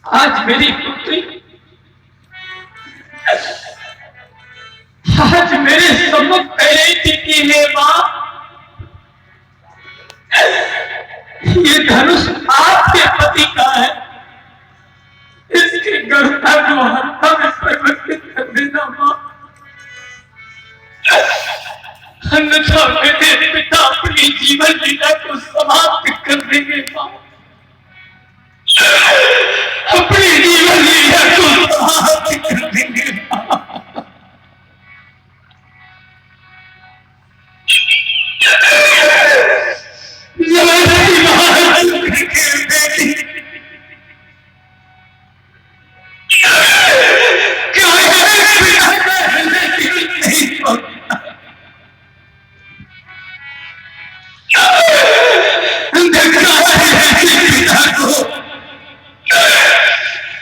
आज मेरी पुत्री, आज मेरे सम्मुख कह रही थी कि हे मां, ये धनुष आपके पति का है, इसकी गढ़ता को हत्या में परिवर्तित कर देना मां, अन्यथा मेरे पिता अपनी जीवन लीला को समाप्त कर देंगे मां, अपनी जीवन लीला को समाप्त कर देंगे मां।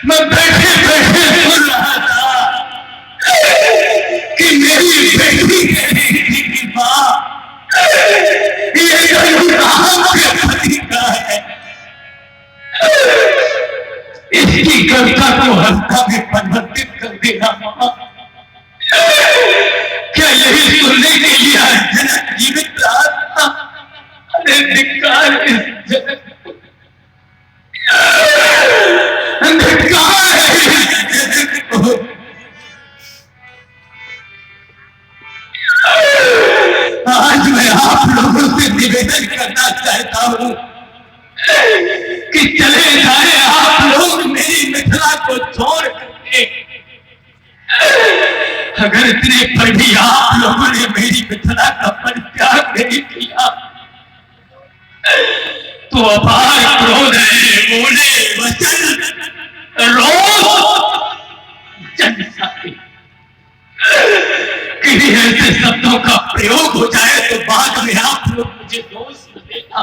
मैं बैठे बैठे सुन रहा था कि मेरी बेटी की मां ये आपके पति का है, इसकी गर्दा को हत्या में परिवर्तित कर देना मां। क्या यही सुनने के लिए जनक जीवित रहा था? अरे धिक्कार इस जनक को, धिक्कार है इस जनक को। आज मैं आप लोगों से निवेदन करना चाहता हूं कि चले जाए आप लोग मेरी मिथिला को छोड़ करके, अगर इतने पर भी आप लोगों ने मेरी मिथिला का परित्याग नहीं किया तो अपार क्रोध है, बोले वचन रोज जन सकते, किन्हीं ऐसे शब्दों का प्रयोग हो जाए तो बाद में आप लोग मुझे दोष देना,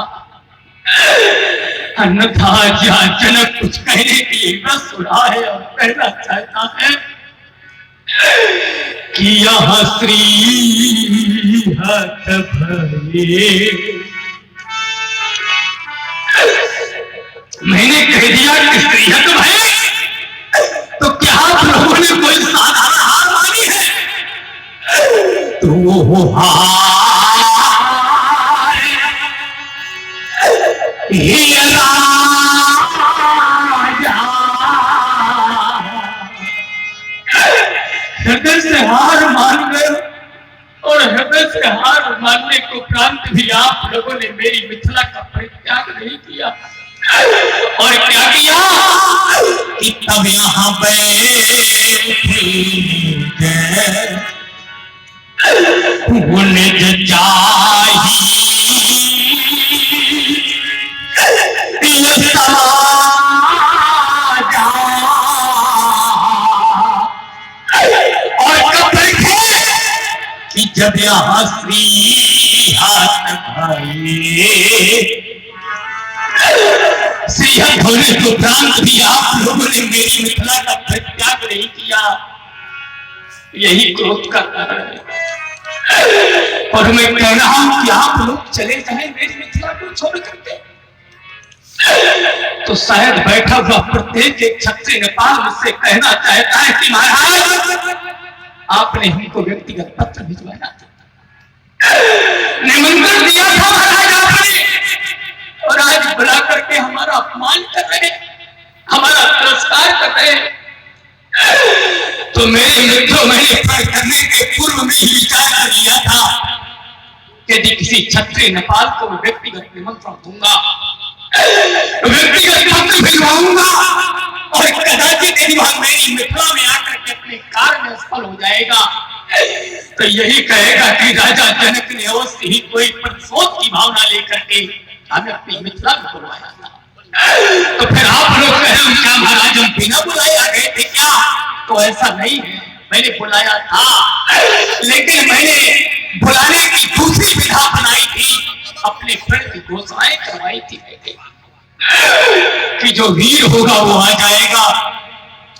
अन्यथा जहां जनक कुछ कहने के लिए न सुना है और कहना चाहता है कि यहाँ श्री हत भये, मैंने कह दिया कि श्री हत भये, तो क्या आप लोगों ने कोई साधारण हार मानी है? तो वो हार ये राजा हृदय से हार मान गए, और हृदय से हार मानने को उपरांत भी आप लोगों ने मेरी मिथिला का परित्याग नहीं किया, और क्या किया कि तब यहाँ बैठे निज चाहिए कि जब यहाँ श्री हाथ श्रीहत होने के उपरांत भी आप लोगों ने मेरी मिथिला का परित्याग नहीं किया, यही क्रोध का कारण है। और मैं कह रहा हूं कि आप लोग चले जाए मेरी मिथिला को छोड़ करके, तो शायद बैठा हुआ प्रत्येक एक क्षत्रिय नेपाल मुझसे कहना चाहता है कि महाराज आपने हमको व्यक्तिगत पत्र भिजवाया था, निमंत्रण दिया था महाराज आपने, और आज बुला करके हमारा अपमान कर रहे, हमारा तिरस्कार कर रहे। तो मेरे मित्रों, मैंने प्रण करने के पूर्व में ही विचार कर लिया था कि यदि किसी क्षत्रिय नेपाल को मैं व्यक्तिगत निमंत्रण दूंगा, व्यक्तिगत पत्र भिजवाऊंगा, और कदाचित एक बार मेरी मिथिला में आकर के अपने कार्य में सफल हो जाएगा, तो यही कहेगा कि राजा जनक ने अवश्य ही कोई प्रतिशोध की भावना लेकर के हमें अपनी मिथिला में बुलवाया था। तो फिर आप लोग कहें क्या महाराज हम बिना बुलाए आ गए थे क्या? तो ऐसा नहीं है, मैंने बुलाया था, लेकिन मैंने बुलाने की दूसरी विधा बनाई थी, अपने प्रण की घोषणाएं करवाई थी कि जो वीर होगा वो आ जाएगा,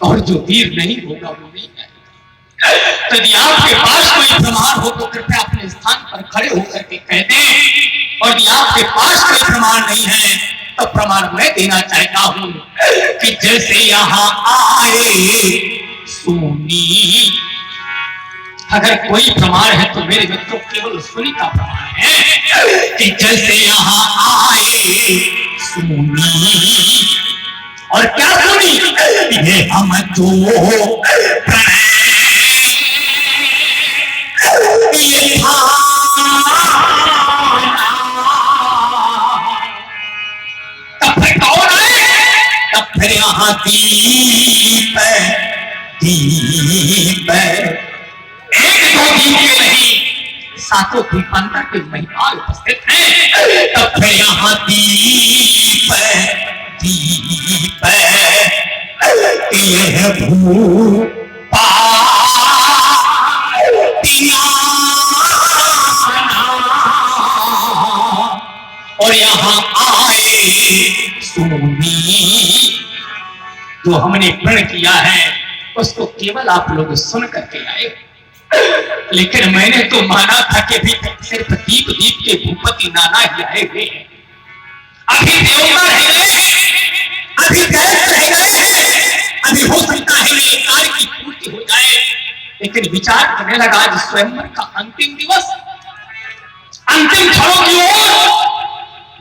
और जो वीर नहीं होगा वो नहीं आएगा। यदि आपके पास कोई प्रमाण हो तो कृपया अपने स्थान पर खड़े होकर के कह दें, और यदि आपके पास कोई प्रमाण नहीं है तो प्रमाण मैं देना चाहता हूं कि जैसे यहां आए सुनी, अगर कोई प्रमाण है तो मेरे मित्रों केवल सुनी का प्रमाण है कि जैसे यहां आए सुनी। और क्या सुनी? ये हम जो ये तब फिर कौन आए? तब फिर यहाँ दीप दीप एक दो दीप के नहीं, सातों दीपांतर के महिमा उपस्थित हैं। तब फिर यहाँ दीप दीप ये भू और यहाँ आए सुनी। जो हमने प्रण किया है उसको केवल आप लोग सुन करके आए, लेकिन मैंने तो माना था कि अभी तक सिर्फ दीप दीप के भूपति नाना ही आए हुए हैं। अभी देवता रह गए, अभी गैस रह गए, अभी हो सकता है ये कार्य की पूर्ति हो जाए। लेकिन विचार करने लगा आज स्वयंवर का अंतिम दिवस, अंतिम क्षणों की ओर,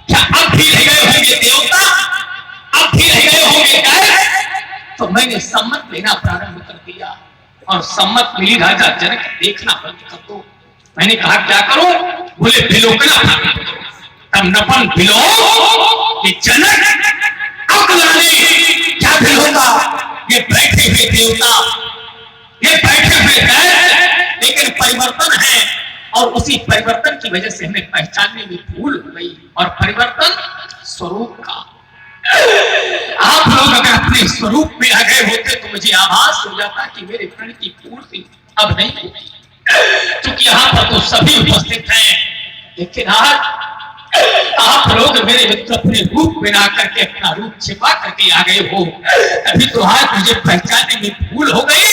क्या अब भी रह गए होंगे देवता, अब भी रह गए होंगे गैस? तो मैंने सम्मत लेना प्रारंभ कर दिया और सम्मत मिली राजा जनक देखना बंद कर दो। मैंने कहा क्या करो? बोले बिलोकना प्रारंभ करो। तब नपन बिलो कि जनक क्या बिलोगा? ये बैठे हुए देवता, ये बैठे हुए गैस, लेकिन परिवर्तन है और उसी परिवर्तन की वजह से हमें पहचानने में भूल हो गई। और परिवर्तन स्वरूप का, आप लोग अगर अपने स्वरूप में आ गए होते तो मुझे आभास हो जाता कि मेरे प्रण की पूर्ति अब नहीं होती, क्योंकि यहाँ पर तो सभी उपस्थित हैं। लेकिन आज आप लोग मेरे मित्र अपने रूप में ना करके अपना रूप छिपा करके आ गए हो, अभी तो आज मुझे पहचानने में भूल हो गई।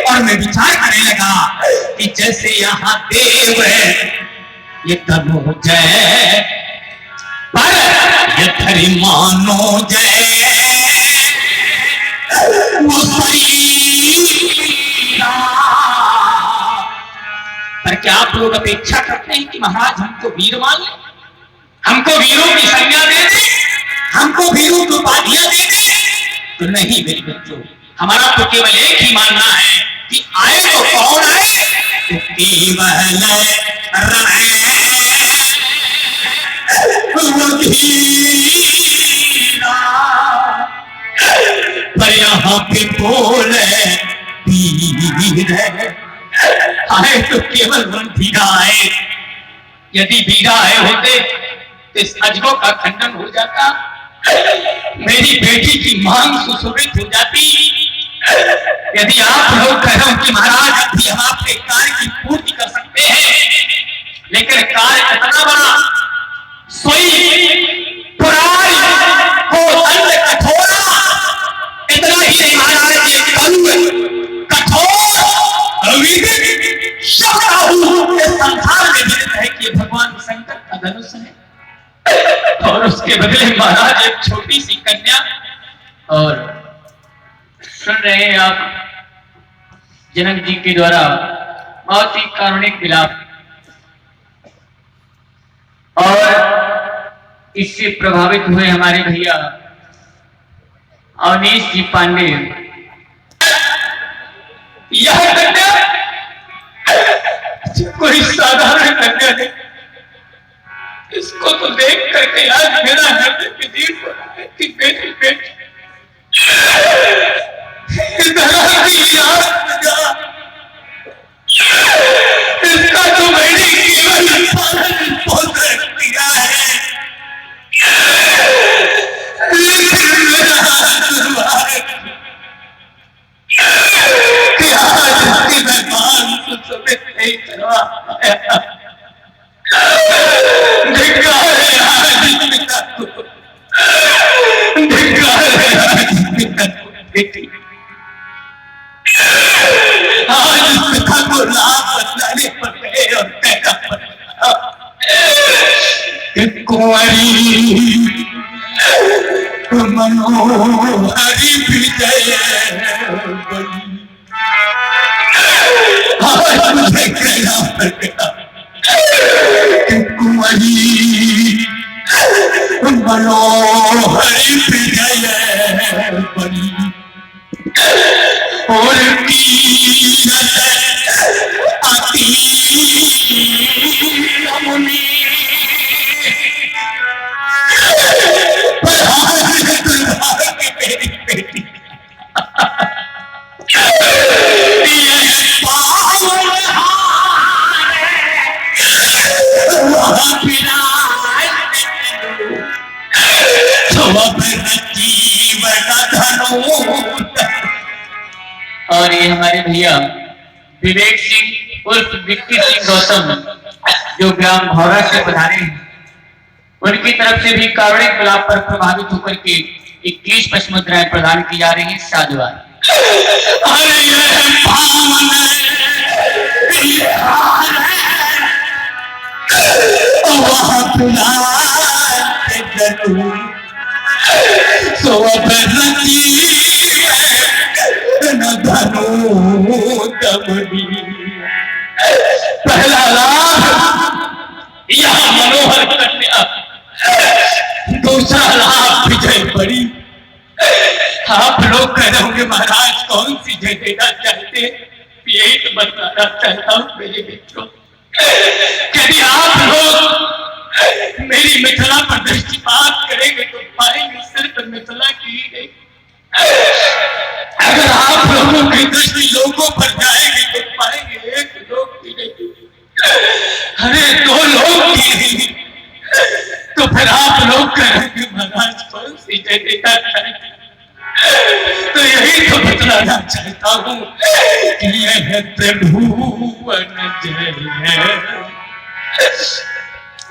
और मैं विचार करने लगा कि जैसे यहाँ देव है ये तनु जय पर ये धरी मानो जय वो पर क्या आप लोग अपेक्षा करते हैं कि महाराज हमको वीर मान लें, हमको वीरों की संज्ञा दे दे, हमको वीरों की उपाधियां दे दे? तो नहीं मेरे बच्चों, हमारा तो केवल एक ही मानना है कि आए तो कौन आए? तो केवल पर यहाँ पे बोले वीर आए तो केवल रणधीरा आए। यदि वीरा आए होते तो इस अजगों का खंडन हो जाता, मेरी बेटी की मांग सुशोभित हो जाती। यदि आप लोग कह रहे हो कि महाराज अभी हम आपके कार्य की पूर्ति कर सकते हैं, लेकिन कार्य कितना बड़ा, सोई पुराई हो दंड कठोरा, इतना ही नहीं महाराज, ये दंड कठोर संसार में मिलता है कि भगवान शंकर का धनुष है। और उसके बदले महाराज एक छोटी सी कन्या, और सुन रहे हैं आप जनक जी के द्वारा बहुत ही कारुणिक विलाप, और इससे प्रभावित हुए हमारे भैया अवनीश जी पांडे। यह कन्या कोई साधारण कन्या नहीं, इसको तो देख करके आज मेरा हृदय विदीर्ण हो रहा है कि बेटी बेटी इसका तो मैंने केवल पालन पोषण किया है, लेकिन मेरा कि आज इसकी भगवान सुशोभित नहीं करवा पाया। आज पिता को लाभ बदलाने पड़ गए और कहना पड़ा कुंवारी मनोहरी विजय बड़ी। आज मुझे कहना पड़ेगा कि कुंवरी मनोहरी विजय बड़ी और कीरत अति मुनि बेटी और ये हमारे भैया विवेक सिंह उर्फ विक्की सिंह गौतम जो ग्राम भौरा से पधारे हैं, उनकी तरफ से भी कारुणिक गुलाब पर प्रभावित होकर के 21 पचमुद्राएं प्रदान की जा रही हैं। साधुवाद। पहला लाभ यहाँ मनोहर कन्या, दूसरा लाभ विजय बड़ी। आप लोग कह रहे होंगे महाराज कौन सी जय देना चाहते, यही तो बताना चाहता हूँ मेरे मित्रों। यदि आप लोग मेरी मिथिला पर दृष्टिपात करेंगे तो पाएंगे सिर्फ मिथिला की ही नहीं। अगर आप लोगों की दृष्टि लोगों पर जाएगी तो पाएंगे एक लोग की नहीं, अरे 2 लोग की नहीं। तो फिर आप लोग कहेंगे महाराज कौन सी जय देना चाहते, तो यही तो बतलाना चाहता हूँ कि यह त्रिभुवन जय है।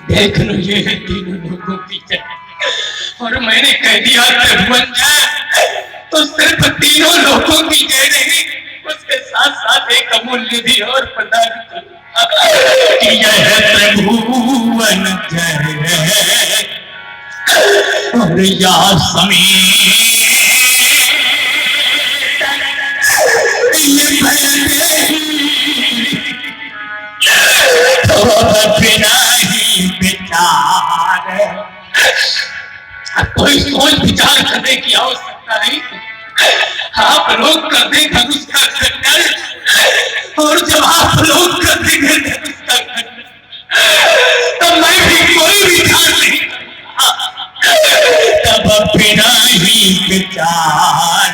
देख लो ये है तीनों लोगों की जय, और मैंने कह दिया त्रिभुवन जय तो सिर्फ तीनों लोगों की जय नहीं, उसके साथ साथ एक अमूल्य भी और प्रदान करूंगा कि यह त्रिभुवन जय है। और या समीर तो बिना ही विचार, कोई सोच विचार करने की आवश्यकता नहीं। आप लोग कर देंगे उसका खंडन, और जब आप लोग कर देंगे उसका खंडन तब मैं भी कोई विचार नहीं, तब बिना ही विचार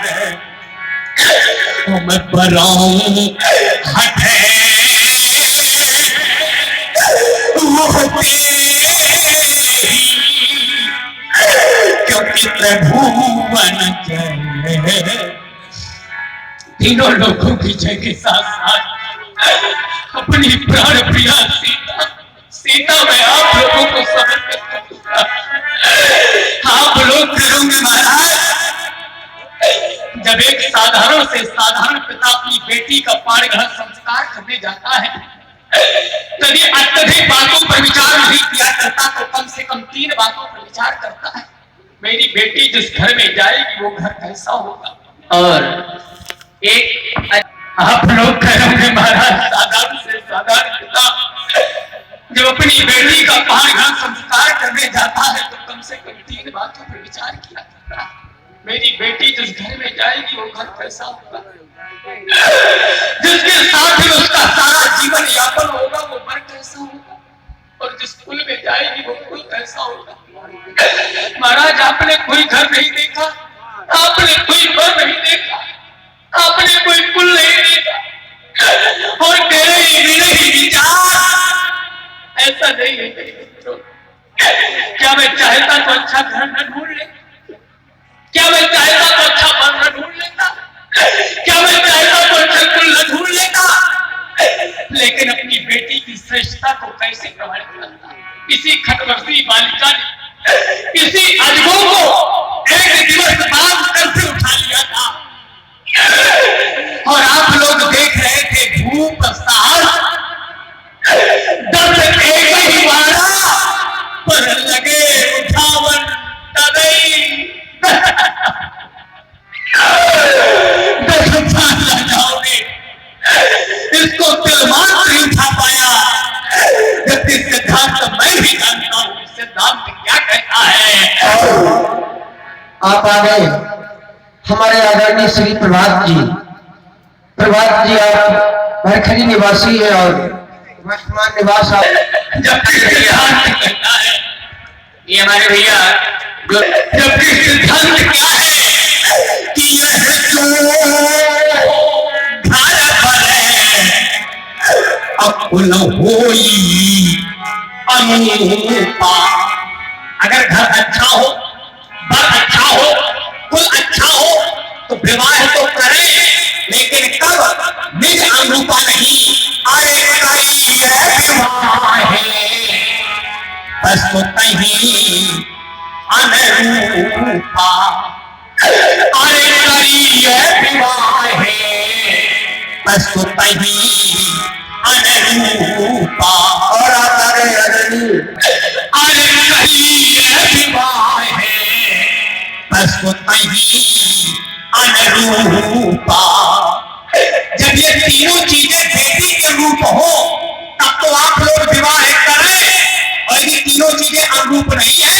मैं बराऊं हटे क्योंकि त्रिभुवन जय। तीनों लोगों की जय के साथ साथ अपनी प्राण प्रिया सीता मैं आप लोगों को समर्पित करूंगा। आप लोग करोगे महाराज, जब एक साधारण से साधारण पिता अपनी बेटी का पाणिग्रहण संस्कार करने जाता है, यदि अत्यधिक बातों पर विचार नहीं किया करता तो कम से कम 3 बातों पर विचार करता है। मेरी बेटी जिस घर में जाएगी वो घर कैसा होगा, और एक आप लोग कहोगे महाराज साधारण से साधारण पिता जब अपनी बेटी का पाणिग्रहण संस्कार करने जाता है तो कम से कम 3 बातों पर विचार किया करता है। मेरी बेटी जिस घर में जाएगी वो घर कैसा होगा, जिसके साथ ही उसका सारा जीवन यापन होगा वो घर कैसा होगा, और जिस कुल में जाएगी वो कुल कैसा होगा। महाराज आपने कोई घर नहीं देखा, आपने कोई घर नहीं देखा, आपने कोई कुल नहीं देखा, और तेरे ही विचार ऐसा नहीं है मेरे मित्रों। क्या मैं चाहता तो अच्छा घर न ढूंढ ले, क्या मैं चाहता तो अच्छा घर न ढूंढ लेता, क्या मैं चाहता तो अच्छा कुल न ढूंढ लेता, लेकिन अपनी बेटी की श्रेष्ठता को कैसे प्रमाणित करता। इसी खटवर्षी बालिका ने इसी अजगो को एक दिवस बांध कर से उठा लिया था, और आप लोग देख रहे थे भूप साहस दर्द एक ही मारा पर लगे उठावन तदई। आप आ गए हमारे आदरणीय श्री प्रभात जी। प्रभात जी आप भरखरी निवासी है और वर्तमान निवास आप ये हमारे भैया जो जबकि सिद्धांत क्या है कि यह जो घर पर अकुल होई अनुपा। अगर घर अच्छा हो, बर अच्छा हो, कुल अच्छा हो तो विवाह तो करें, लेकिन कब निज अनुरूपा नहीं। अरे विवाह बस तो कहीं अनुरूपा। अरे करिए विवाह बस तो कहीं अनुरूपा। और आप आ गए आदरणीय अरे करिए विवाह बस तो कहीं अनुरूपा। जब ये तीनों चीजें बेटी के रूप हो तब तो आप लोग विवाह करें, और ये तीनों चीजें अनुरूप नहीं है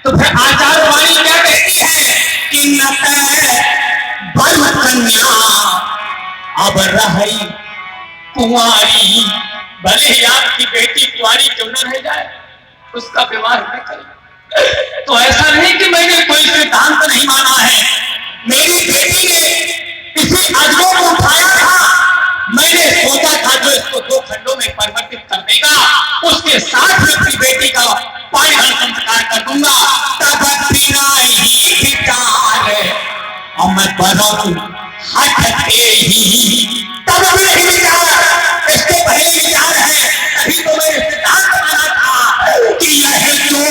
तो फिर आचार्यवाणी क्या कहती है कि बर कन्या अब रही कुंवारी। भले ही आपकी बेटी कुंवारी क्यों न रह जाए, उसका विवाह न करें। तो ऐसा नहीं कि मैंने कोई सिद्धांत नहीं माना है। मेरी बेटी ने इसी अजगों को उठाया था, मैंने सोचा था जो इसको दो खंडों में परिवर्तित कर देगा उसके साथ ही अपनी बेटी का पारिवारिक संस्कार कर दूंगा। तब बिना ही विचार और मैं बरऊं हटते ही, तब नहीं विचार, इसके पहले विचार है। अभी तो मैंने सिद्धांत माना था कि यह जो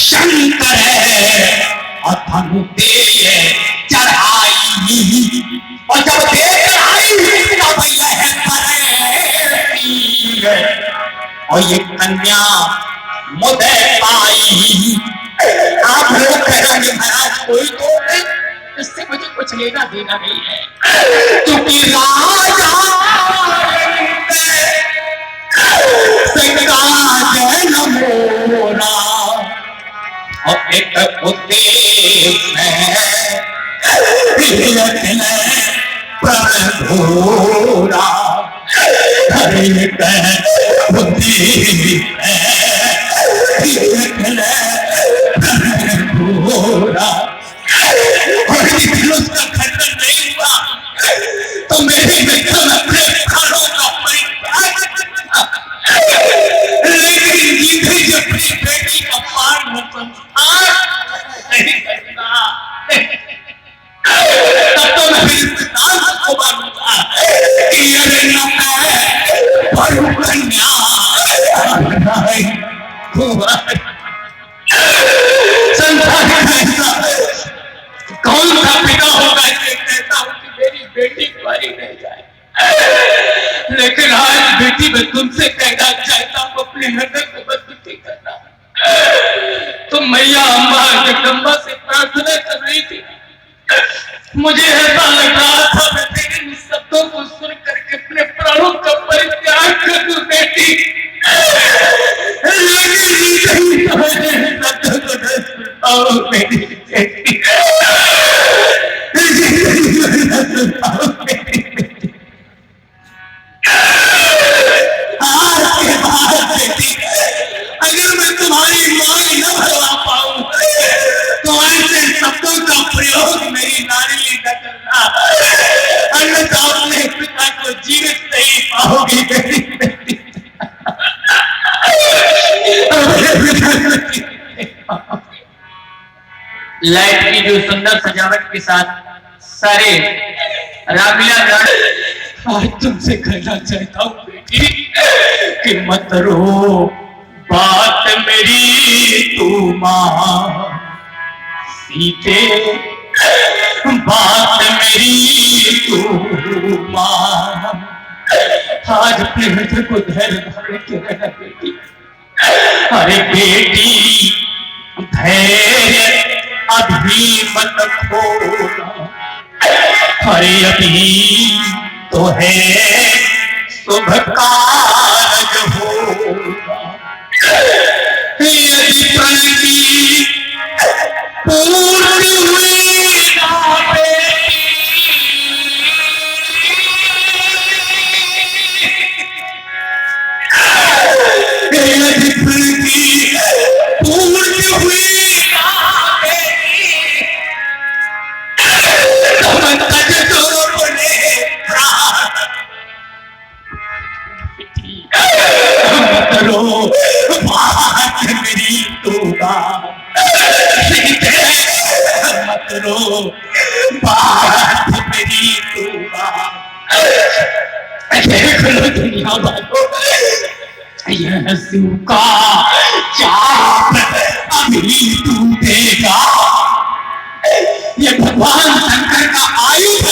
शंकर है और धनु दे चढ़ाई, और जब दे चढ़ाई तब यह परेती और ये कन्या मुझे पाई। आप लोग कह रहे हैं महाराज कोई तो नहीं, इससे मुझे कुछ लेना देना नहीं है, क्योंकि राजा मोरा और एक उद्देश्य है प्रभुरा। हरे प्रभुरा और उसका खंडन नहीं हुआ तो मेरे मित्र अपने प्राणों का परित्याग, लेकिन जिसे अपनी बेटी का पान संस्कार नहीं करना तब तो मैं फिर सिद्धांत को मानूंगा कि अरे न कन्या कौन सा पिता होगा जो कहता हूं कि मेरी बेटी कुंवारी रह जाए। लेकिन आज बेटी मैं तुमसे कहना चाहता हूं अपने हृदय को बंद नहीं करना। तो मैया अम्मा जगदम्बा से प्रार्थना कर रही थी, मुझे ऐसा लग रहा था मैं तेरे इन शब्दों को सुन करके अपने प्राणों का परित्याग कर दूं बेटी, लेकिन मेरी बेटी अगर मैं तुम्हारी मांग न भरवा पाऊं तो ऐसे शब्दों का प्रयोग मेरी नारी न करना, अन्यथा अपने पिता को जीवित नहीं पाओगी मेरी बेटी। लाइट की जो सुंदर सजावट के साथ सारे रामलीला गान आज तुमसे कहना चाहता हूँ बेटी कि मत रो, बात मेरी तू मान सीते, बात मेरी तू मान। आज अपने हृदय को धैर्य धारण के रहना बेटी। अरे बेटी धैर्य अभी मत खोना, अरे अभी तो है शुभ कारज होगा। यदि प्रण की कहते मत रो, बात मेरी तू देख लो दुनिया वालों, यह सूखा चाप अभी टूटेगा। ये भगवान शंकर का आयुध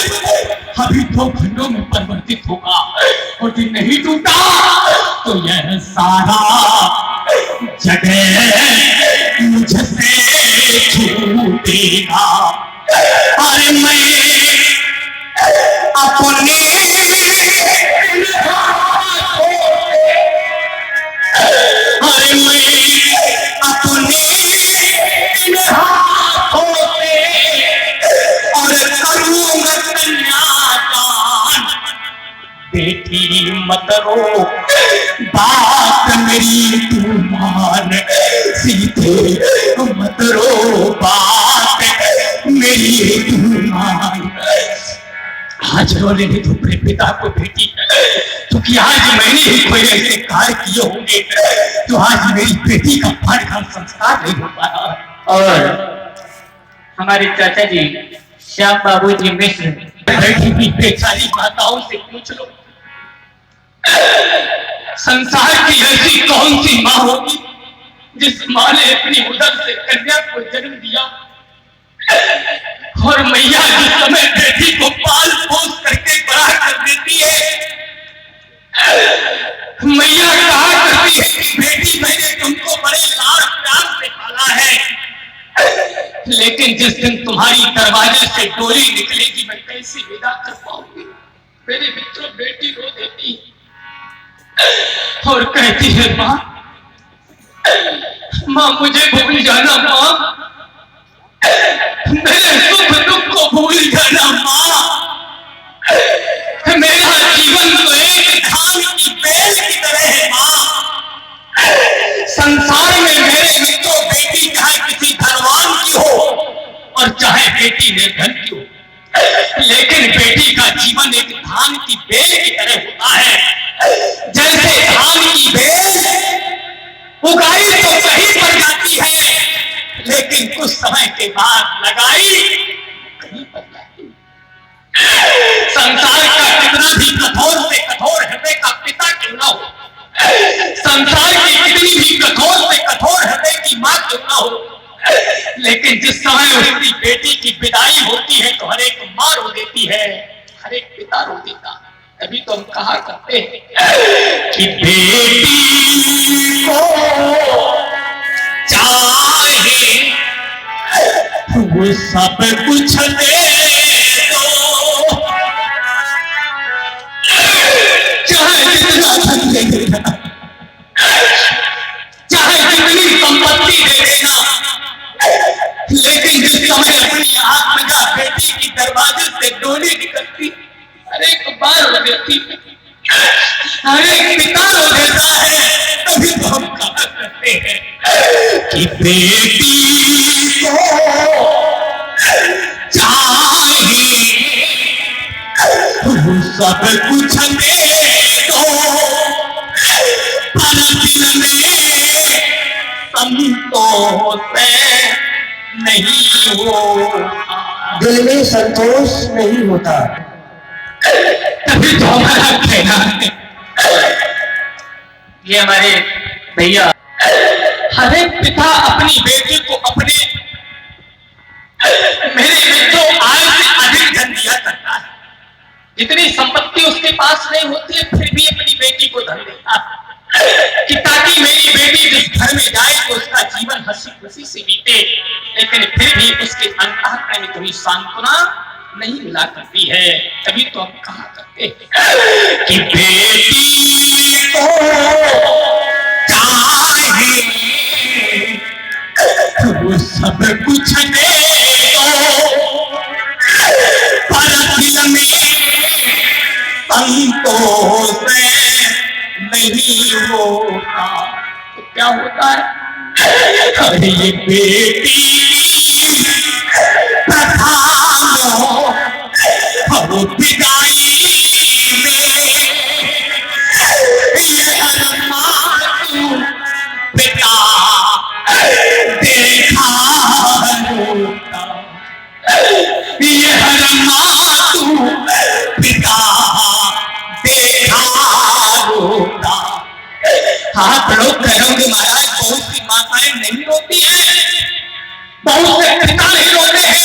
अभी 2 खंडों में परिवर्तित होगा, और जो नहीं टूटा तो यह सारा जगह मुझसे छूटेगा। अरे मैं अपने अरे मैं अपने हाथों से और करूंगा कन्यादान। बेटी मत रो, बात मेरी तू मान, सीधे मत रो, बात मेरी तू मान। आज रो लेने तो अपने पिता को बेटी, क्योंकि आज मैंने ही कोई ऐसे कार्य किए होंगे तो आज मेरी बेटी का पाठशाला संस्कार नहीं हो पाया। और हमारे चाचा जी श्याम बाबू जी मिश्र बैठी हुई बेचारी माताओं से पूछ लो, संसार की ऐसी कौन सी माँ होगी जिस माँ ने अपनी उदर से कन्या को जन्म दिया, और मैया जिस समय बेटी को पाल पोस करके बड़ा कर देती है, मैया कहा करती है कि बेटी मैंने तुमको बड़े लाड़ प्यार से पाला है, लेकिन जिस दिन तुम्हारी दरवाजे से डोली निकलेगी मैं कैसे विदा कर पाऊंगी। मेरे मित्रों, बेटी रो देती और कहती है माँ मुझे भूल जाना, माँ मेरे सुख दुख को भूल जाना, माँ मेरा जीवन तो एक धान की बेल की तरह है माँ। संसार में मेरे मित्रों बेटी चाहे किसी धनवान की हो और चाहे बेटी निर्धन की हो, लेकिन बेटी का जीवन एक धान की बेल की तरह होता है। जैसे धान की बेल उगाई तो कहीं पर जाती है, लेकिन कुछ समय के बाद लगाई कहीं पर जाती है। संसार का कितना भी कठोर से कठोर हृदय का पिता क्यों ना हो, संसार की कितनी भी कठोर से कठोर हृदय की माँ क्यों ना हो, लेकिन जिस समय उसकी बेटी की विदाई होती है तो हर एक माँ रो देती है, हर एक पिता रो देता। तभी तो हम कहा करते हैं कि बेटी को चाहे वो सब कुछ दे दो, चाहे जितना धन दे देना, चाहे जितनी संपत्ति दे देना, लेकिन जिस समय अपनी आत्मजा बेटी की दरवाजे से डोली निकलती, हर एक बार रो देती, हर एक पिता रो देता है। तभी तो हम कहा करते हैं कि बेटी को चाहे वो सब कुछ दे दो, पर दिल में संतोष नहीं होता, दिल में संतोष नहीं होता। तभी तो हमारा कहना है, ये हमारे भैया हर एक पिता अपनी बेटी को अपने मेरे मित्रों आय से अधिक धन दिया करता है। जितनी संपत्ति उसके पास नहीं होती है फिर भी अपनी बेटी को धन देता है कि ताकि मेरी बेटी जिस घर में जाए तो उसका जीवन हंसी खुशी से बीते, लेकिन फिर भी उसके अंतःकरण में कोई सांत्वना नहीं मिला करती है। तभी तो हम कहा करते हैं कि बेटी को चाहे वो सब कुछ दे दो, पर दिल में संतोष नहीं होता। तो क्या होता है? अरे ये बेटी प्रधान और विदाई में ये हर मातू पिता देखा ये हर माँ तू पिता देखा रोता। हाथ लोग कहोगे महाराज बहुत सी माताएं नहीं रोती हैं, बहुत से पिता नहीं रोते हैं।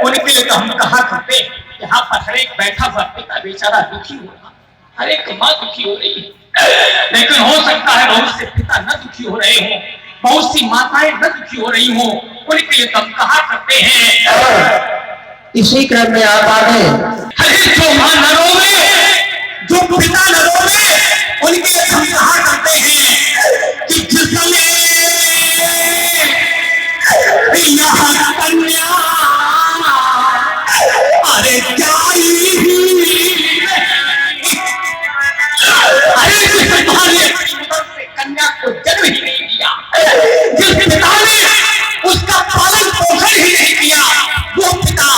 उनके लिए तो हम कहा करते यहाँ पर हर एक बैठा हुआ पिता बेचारा दुखी हो रहा, हर एक माँ दुखी हो रही है। लेकिन हो सकता है बहुत से पिता न दुखी हो रहे हो, बहुत सी माताएं न दुखी हो रही हो, उनके लिए तो हम कहा करते हैं। इसी क्रम में आप आगे अरे जो माँ न रोवे, जो पिता न रोवे, उनके लिए हम कहा करते हैं कि जिसने यहाँ कन्या अरे जाई, अरे जिस पिता ने कन्या को जन्म ही नहीं दिया, जिस पिता ने उसका पालन पोषण ही नहीं किया, वो पिता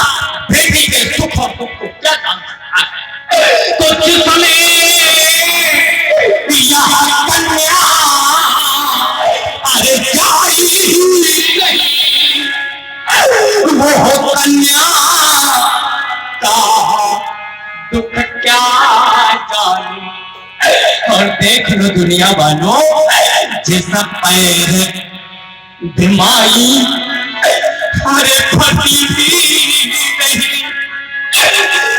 बेटी के सुख और दुख को क्या जान सकता है। तो जिसने यहाँ कन्या अरे जाई वो कन्या का दुख क्या जाने। और देख लो दुनिया वालों, जैसा पैर बीमारी अरे फटी भी नहीं,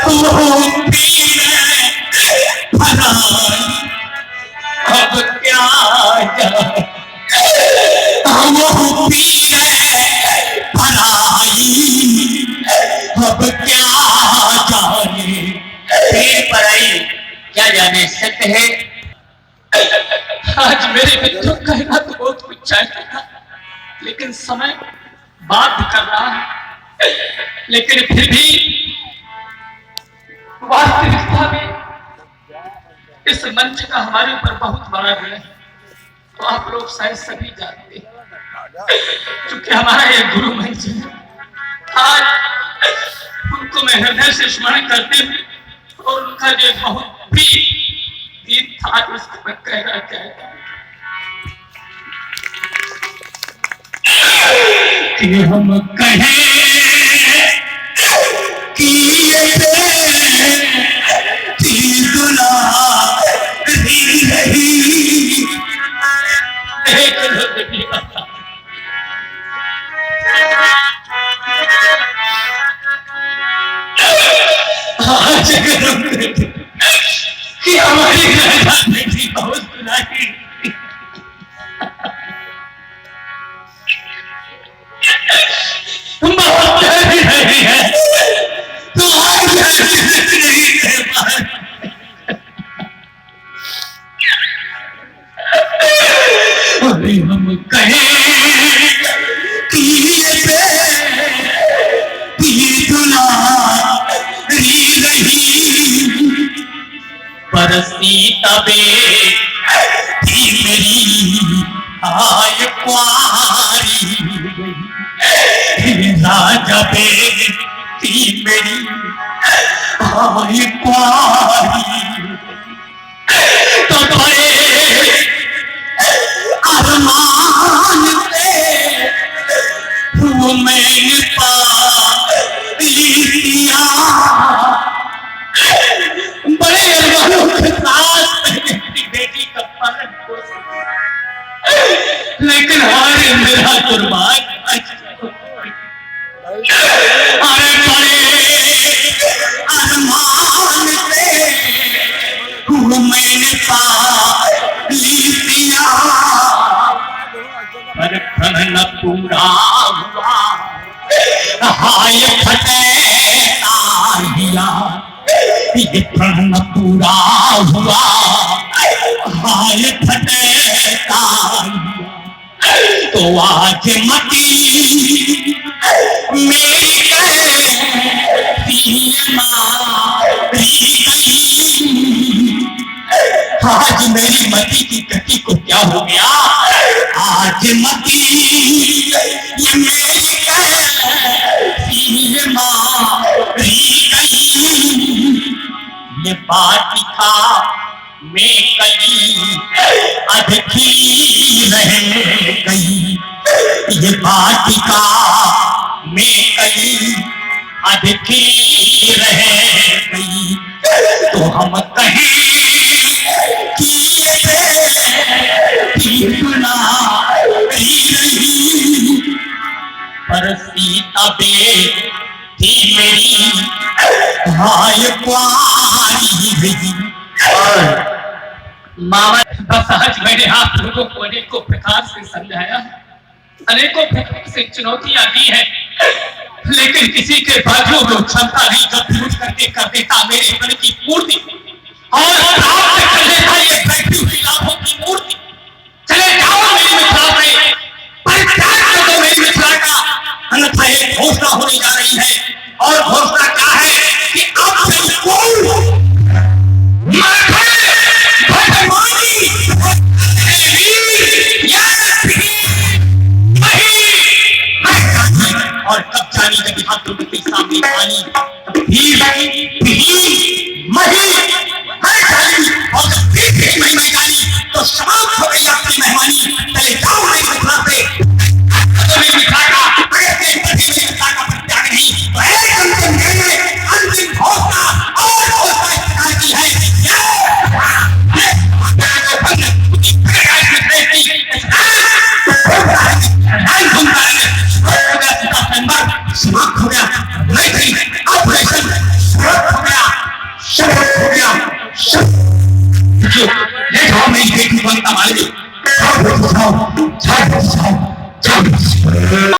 वो पीर फराई अब क्या जाने। वो पीर फराई अब क्या जाने। पीर पराई क्या जाने सत्य है। आज मेरे मित्रों कहना तो बहुत कुछ चाहिए था, लेकिन समय बाध्य कर रहा है। लेकिन फिर भी वास्तविकता में इस मंच का हमारे ऊपर बहुत बड़ा ऋण है, तो आप लोग शायद सभी जानते हैं। क्योंकि हमारा ये गुरु मंच है, आज उनको मैं हृदय से स्मरण करते हुए और उनका जो बहुत भी गीत था उसको मैं कहना चाहता हूं कि हम कहें कि ये दुलारी नहीं। देख लो दुनिया, आज कि हमारी राजा बेटी बहुत दुलारी, बहुत प्यारी रही है, तुम्हारी नहीं दे पाए। अरे हम कहें कि ये दुलारी रही, बरसी तबे थी मेरी आय कुआरी, राजा बेटी मेरी आय कुआरी। तो बड़े अरमान से वो मैंने पा लिया, बड़े अरमानों के साथ मेरी बेटी का पालन पोषण, लेकिन हमारे मेरा दुर्भाग्य अरे बड़े अरमान से वो मैंने पा लिया, पर प्रण पूरा हुआ हाय फटेता हिया, ये प्रण पूरा हुआ हाय फटेता हिया। तो आज मती मेरी आज मेरी मती की गति को क्या हो गया, आज मती ये मेरी ये बाटिका में कली अधकी रह गई, ये बाटिका में कई अधिकी रह गई, तो हम कहें कि ये गुनाह कही रही, पर सीता बेटी मेरी भाई कुआरी रही। और मामा बस आज मैंने आप लोगों को अनेकों प्रकार से समझाया, अनेकों प्रकार से चुनौतियां दी है, लेकिन किसी के बाजू में क्षमता नहीं जब यूज करके कर देता मेरे मन की पूर्ति और प्राप्त कर लेता ये बैठी हुई लाभों की मूर्ति। चले जाओ मेरी मिथिला में, परित्याग कर दो मेरी मिथिला का, अन्यथा एक घोषणा होने जा रही है। और घोषणा क्या है कि अब से कोई और कब जानी जब यहाँ के सामने पानी और जब फिर महिमा जानी तो समाप्त हो गई आपकी मेहमानी। चले जाओ मेरी मिथिला से, मेरी मिथिला का परित्याग नहीं तो एक अंतिम घोषणा और घोषणा इस प्रकार की समाप्त हो गया, नहीं ऑपरेशन समाप्त हो गया, समाप्त हो गया। ले जाओ मेरी बेटी बनता मालिक, जाओ जाओ जाओ जाओ।